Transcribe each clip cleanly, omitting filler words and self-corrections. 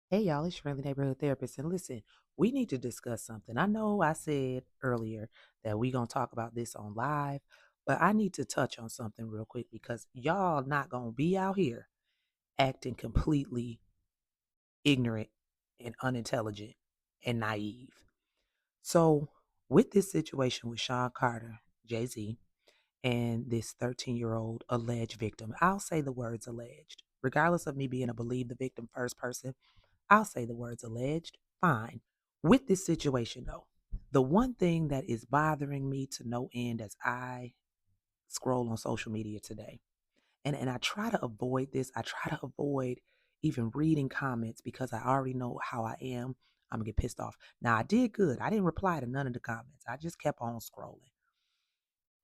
Hey y'all, it's Friendly Neighborhood Therapist. And listen, we need to discuss something. I know I said earlier that we going to talk about this on live, but I need to touch on something real quick because y'all not going to be out here acting completely ignorant and unintelligent and naive. So, with this situation with Sean Carter, Jay Z, and this 13-year-old alleged victim, I'll say the words alleged. Regardless of me being a believe the victim first person, I'll say the words alleged. Fine. With this situation, though, the one thing that is bothering me to no end as I scroll on social media today, and I try to avoid this, I try to avoid even reading comments because I already know how I am. I'm going to get pissed off. Now, I did good. I didn't reply to none of the comments, I just kept on scrolling.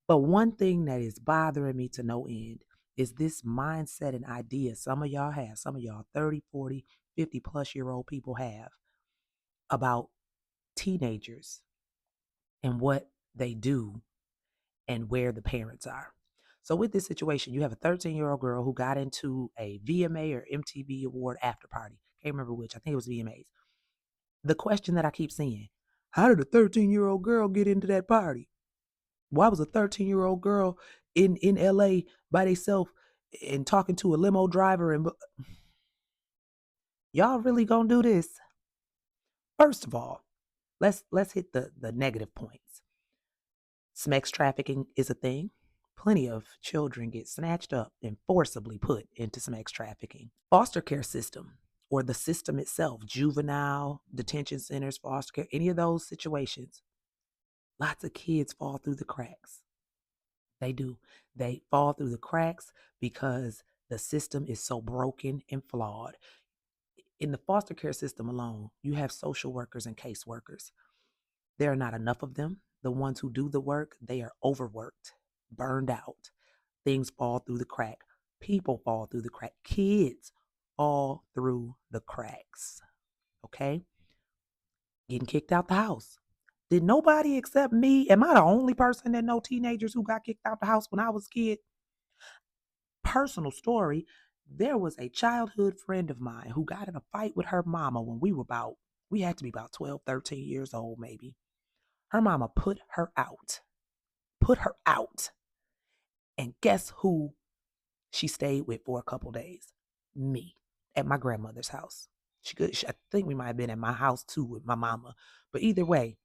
But one thing that is bothering me to no end is this mindset and idea some of y'all have, some of y'all 30, 40, 50 plus year old people have about teenagers and what they do and where the parents are. So with this situation, you have a 13-year-old girl who got into a VMA or MTV award after party. Can't remember which. I think it was VMAs. The question that I keep seeing, how did a 13-year-old girl get into that party? Why was a 13-year-old girl in LA by themselves and talking to a limo driver? And y'all really gonna do this? First of all, let's hit the negative points. Sex trafficking is a thing. Plenty of children get snatched up and forcibly put into sex trafficking. Foster care system or the system itself, juvenile detention centers, foster care, any of those situations, lots of kids fall through the cracks. They do. They fall through the cracks because the system is so broken and flawed. In the foster care system alone, you have social workers and caseworkers. There are not enough of them. The ones who do the work, they are overworked, burned out. Things fall through the crack. People fall through the crack. Kids fall through the cracks. Okay? Getting kicked out the house. Did nobody except me? Am I the only person that know teenagers who got kicked out the house when I was a kid? Personal story. There was a childhood friend of mine who got in a fight with her mama when we had to be about 12, 13 years old, maybe. Her mama put her out. And guess who she stayed with for a couple days? Me at my grandmother's house. I think we might have been at my house too with my mama. But either way,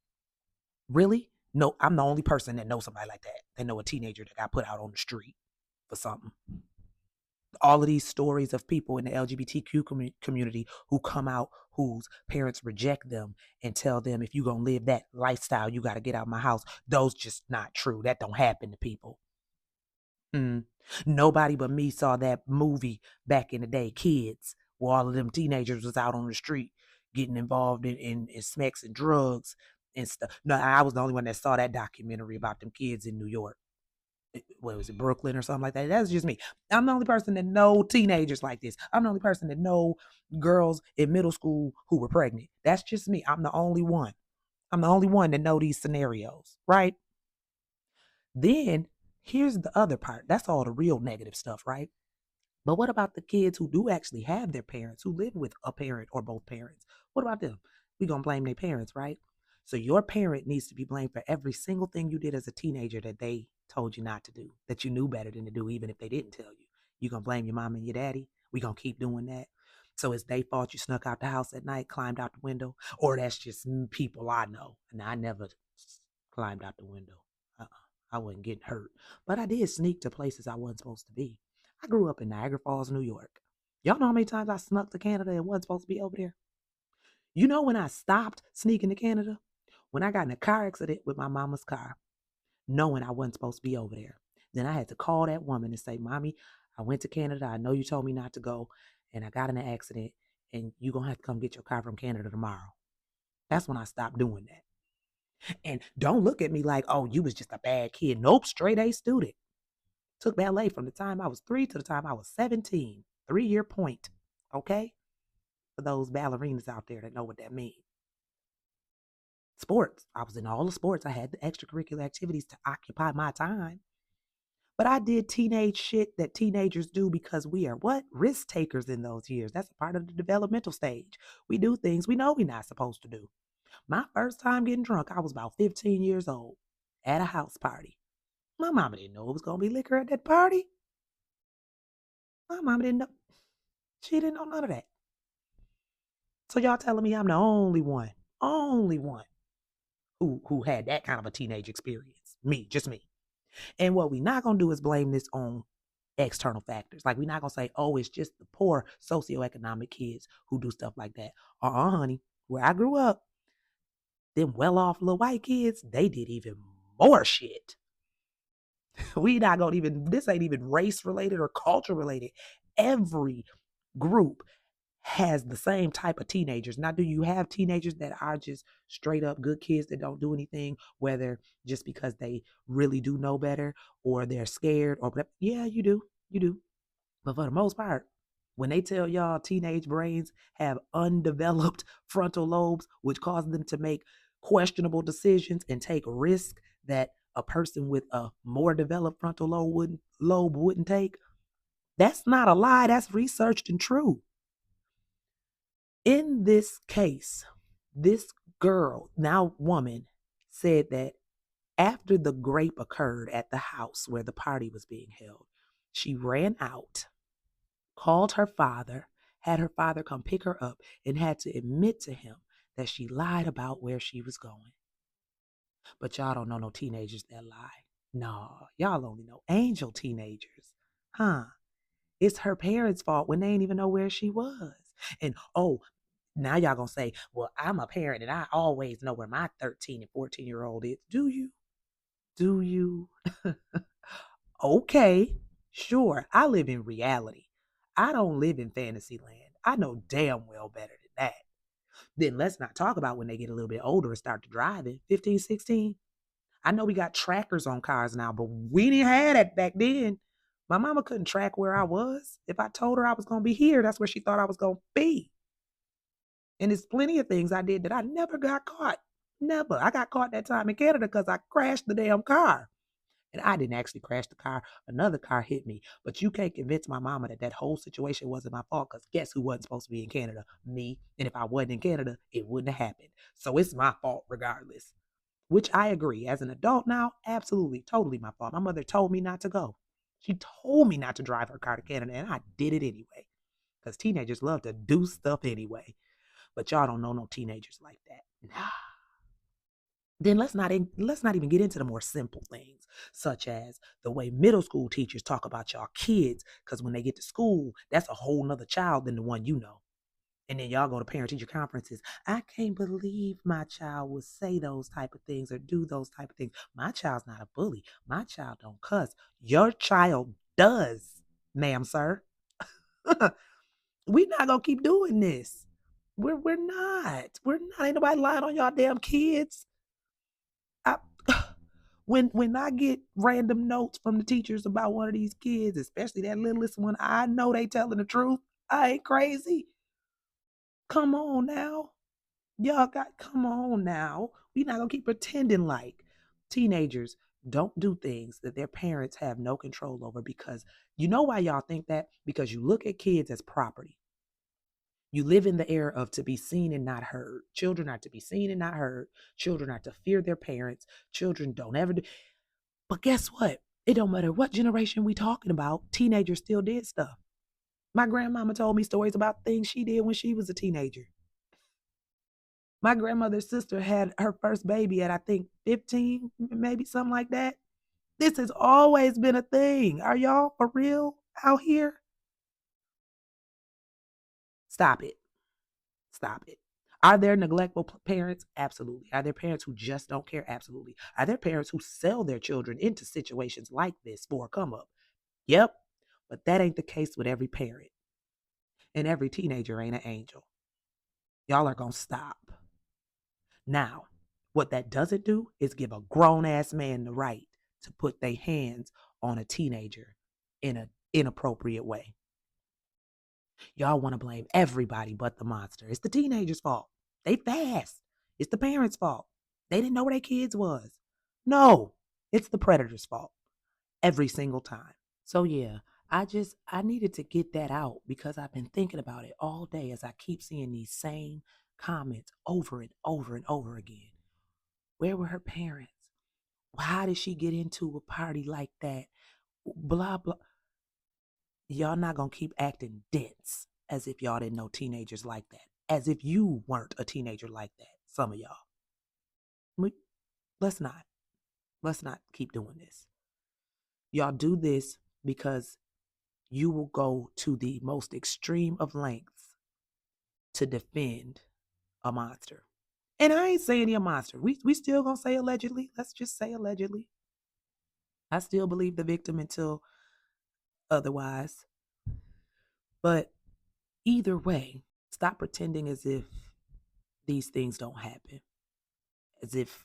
really? No, I'm the only person that knows somebody like that. They know a teenager that got put out on the street for something. All of these stories of people in the LGBTQ community who come out, whose parents reject them and tell them, if you're going to live that lifestyle, you got to get out of my house. Those just not true. That don't happen to people. Mm. Nobody but me saw that movie back in the day, Kids, where all of them teenagers was out on the street getting involved in smacks and drugs and stuff. No, I was the only one that saw that documentary about them kids in New York. What was it, Brooklyn or something like that? That's just me. I'm the only person that know teenagers like this. I'm the only person that know girls in middle school who were pregnant. That's just me. I'm the only one. I'm the only one that know these scenarios, right? Then here's the other part. That's all the real negative stuff, right? But what about the kids who do actually have their parents, who live with a parent or both parents? What about them? We gonna blame their parents, right? So your parent needs to be blamed for every single thing you did as a teenager that they told you not to do, that you knew better than to do, even if they didn't tell you. You gonna blame your mom and your daddy? We gonna keep doing that? So it's their fault you snuck out the house at night, climbed out the window, or that's just people I know, and I never climbed out the window. I wasn't getting hurt, but I did sneak to places I wasn't supposed to be. I grew up in Niagara Falls, New York. Y'all know how many times I snuck to Canada and wasn't supposed to be over there? You know when I stopped sneaking to Canada? When I got in a car accident with my mama's car, knowing I wasn't supposed to be over there. Then I had to call that woman and say, Mommy, I went to Canada. I know you told me not to go, and I got in an accident, and you're going to have to come get your car from Canada tomorrow. That's when I stopped doing that. And don't look at me like, oh, you was just a bad kid. Nope, straight A student. Took ballet from the time I was 3 to the time I was 17. 3-year point. Okay? For those ballerinas out there that know what that means. Sports. I was in all the sports. I had the extracurricular activities to occupy my time. But I did teenage shit that teenagers do because we are what? Risk takers in those years. That's a part of the developmental stage. We do things we know we're not supposed to do. My first time getting drunk, I was about 15 years old at a house party. My mama didn't know it was going to be liquor at that party. My mama didn't know. She didn't know none of that. So y'all telling me I'm the only one who had that kind of a teenage experience. Me, just me. And what we not gonna do is blame this on external factors. Like we're not gonna say, oh, it's just the poor socioeconomic kids who do stuff like that. Honey. Where I grew up, them well-off little white kids, they did even more shit. We not gonna even, this ain't even race related or culture related. Every group has the same type of teenagers. Now, do you have teenagers that are just straight up good kids that don't do anything, whether just because they really do know better or they're scared or whatever? Yeah, you do. You do. But for the most part, when they tell y'all teenage brains have undeveloped frontal lobes, which cause them to make questionable decisions and take risks that a person with a more developed frontal lobe wouldn't take, that's not a lie. That's researched and true. In this case, this girl, now woman, said that after the grape occurred at the house where the party was being held, she ran out, called her father, had her father come pick her up, and had to admit to him that she lied about where she was going. But y'all don't know no teenagers that lie. No, y'all only know angel teenagers. Huh? It's her parents' fault when they ain't even know where she was. And oh, now y'all gonna say, well, I'm a parent and I always know where my 13 and 14-year-old is. Do you? Do you? Okay, sure. I live in reality. I don't live in fantasy land. I know damn well better than that. Then let's not talk about when they get a little bit older and start to driving. 15, 16. I know we got trackers on cars now, but we didn't have that back then. My mama couldn't track where I was. If I told her I was going to be here, that's where she thought I was going to be. And there's plenty of things I did that I never got caught. Never. I got caught that time in Canada because I crashed the damn car. And I didn't actually crash the car. Another car hit me. But you can't convince my mama that that whole situation wasn't my fault because guess who wasn't supposed to be in Canada? Me. And if I wasn't in Canada, it wouldn't have happened. So it's my fault regardless. Which I agree. As an adult now, absolutely, totally my fault. My mother told me not to go. She told me not to drive her car to Canada, and I did it anyway. Because teenagers love to do stuff anyway. But y'all don't know no teenagers like that. Nah. Then let's not even get into the more simple things, such as the way middle school teachers talk about y'all kids. Because when they get to school, that's a whole nother child than the one you know. And then y'all go to parent teacher conferences. I can't believe my child would say those type of things or do those type of things. My child's not a bully. My child don't cuss. Your child does, ma'am, sir. We're not gonna keep doing this. We're not. We're not. Ain't nobody lying on y'all damn kids. I, when I get random notes from the teachers about one of these kids, especially that littlest one, I know they telling the truth. I ain't crazy. Come on now. Come on now. We not gonna keep pretending like teenagers don't do things that their parents have no control over because you know why y'all think that? Because you look at kids as property. You live in the era of to be seen and not heard. Children are to be seen and not heard. Children are to fear their parents. Children don't ever do. But guess what? It don't matter what generation we talking about. Teenagers still did stuff. My grandmama told me stories about things she did when she was a teenager. My grandmother's sister had her first baby at, I think, 15, maybe something like that. This has always been a thing. Are y'all for real out here? Stop it. Stop it. Are there neglectful parents? Absolutely. Are there parents who just don't care? Absolutely. Are there parents who sell their children into situations like this for a come up? Yep. But that ain't the case with every parent. And every teenager ain't an angel. Y'all are going to stop. Now, what that doesn't do is give a grown ass man the right to put their hands on a teenager in an inappropriate way. Y'all want to blame everybody but the monster. It's the teenager's fault. They fast. It's the parents' fault. They didn't know where their kids was. No, it's the predator's fault. every single time. So yeah, I needed to get that out because I've been thinking about it all day as I keep seeing these same comments over and over and over again. Where were her parents? How did she get into a party like that? Blah blah. Y'all not gonna keep acting dense as if y'all didn't know teenagers like that. As if you weren't a teenager like that. Some of y'all. We, let's not. Let's not keep doing this. Y'all do this because you will go to the most extreme of lengths to defend a monster. And I ain't saying he a monster. We still gonna say allegedly. Let's just say allegedly. I still believe the victim until otherwise. But either way, stop pretending as if these things don't happen. As if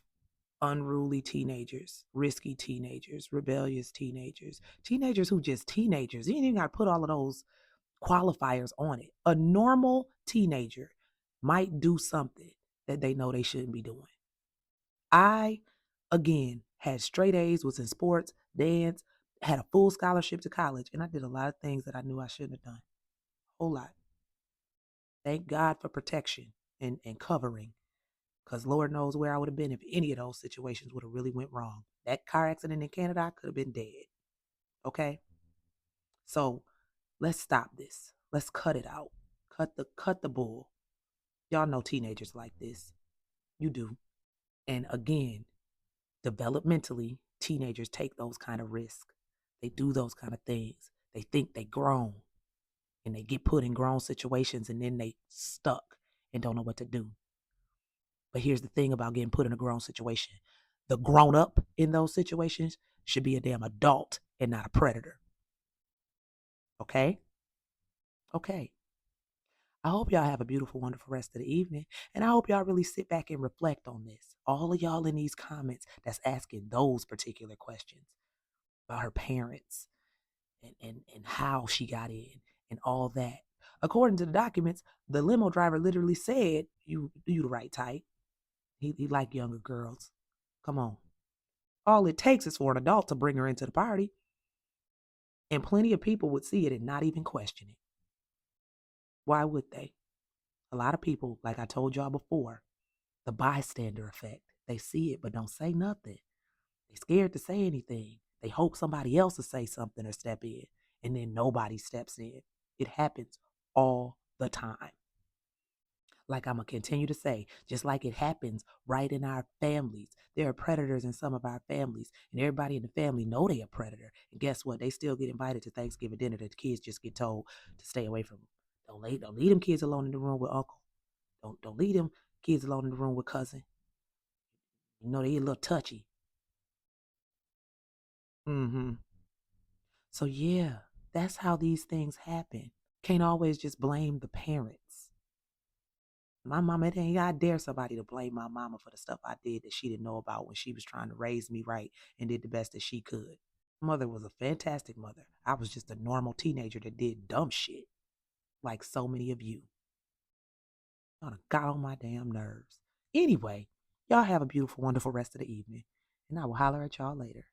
unruly teenagers, risky teenagers, rebellious teenagers, teenagers who just teenagers. You ain't even got to put all of those qualifiers on it. A normal teenager might do something that they know they shouldn't be doing. I, again, had straight A's, was in sports, dance, had a full scholarship to college, and I did a lot of things that I knew I shouldn't have done. A whole lot. Thank God for protection and covering, because Lord knows where I would have been if any of those situations would have really went wrong. That car accident in Canada, I could have been dead. Okay? So let's stop this. Let's cut it out. Cut the bull. Y'all know teenagers like this. You do. And again, developmentally, teenagers take those kind of risks. They do those kind of things. They think they grown and they get put in grown situations and then they stuck and don't know what to do. But here's the thing about getting put in a grown situation. The grown up in those situations should be a damn adult and not a predator. Okay? Okay. I hope y'all have a beautiful, wonderful rest of the evening. And I hope y'all really sit back and reflect on this. All of y'all in these comments that's asking those particular questions about her parents and how she got in and all that. According to the documents, the limo driver literally said, you the right type. He like younger girls. Come on. All it takes is for an adult to bring her into the party. And plenty of people would see it and not even question it. Why would they? A lot of people, like I told y'all before, the bystander effect. They see it but don't say nothing. They scared to say anything. They hope somebody else will say something or step in, and then nobody steps in. It happens all the time. Like I'm going to continue to say, just like it happens right in our families. There are predators in some of our families, and everybody in the family know they a predator. And guess what? They still get invited to Thanksgiving dinner that the kids just get told to stay away from them. Don't leave them kids alone in the room with uncle. Don't leave them kids alone in the room with cousin. You know they a little touchy. Mm-hmm. So yeah, that's how these things happen. Can't always just blame the parents. My mama, it ain't I dare somebody to blame my mama for the stuff I did that she didn't know about when she was trying to raise me right and did the best that she could. Mother was a fantastic mother. I was just a normal teenager that did dumb shit, like so many of you. Y'all done got on my damn nerves. Anyway, y'all have a beautiful, wonderful rest of the evening, and I will holler at y'all later.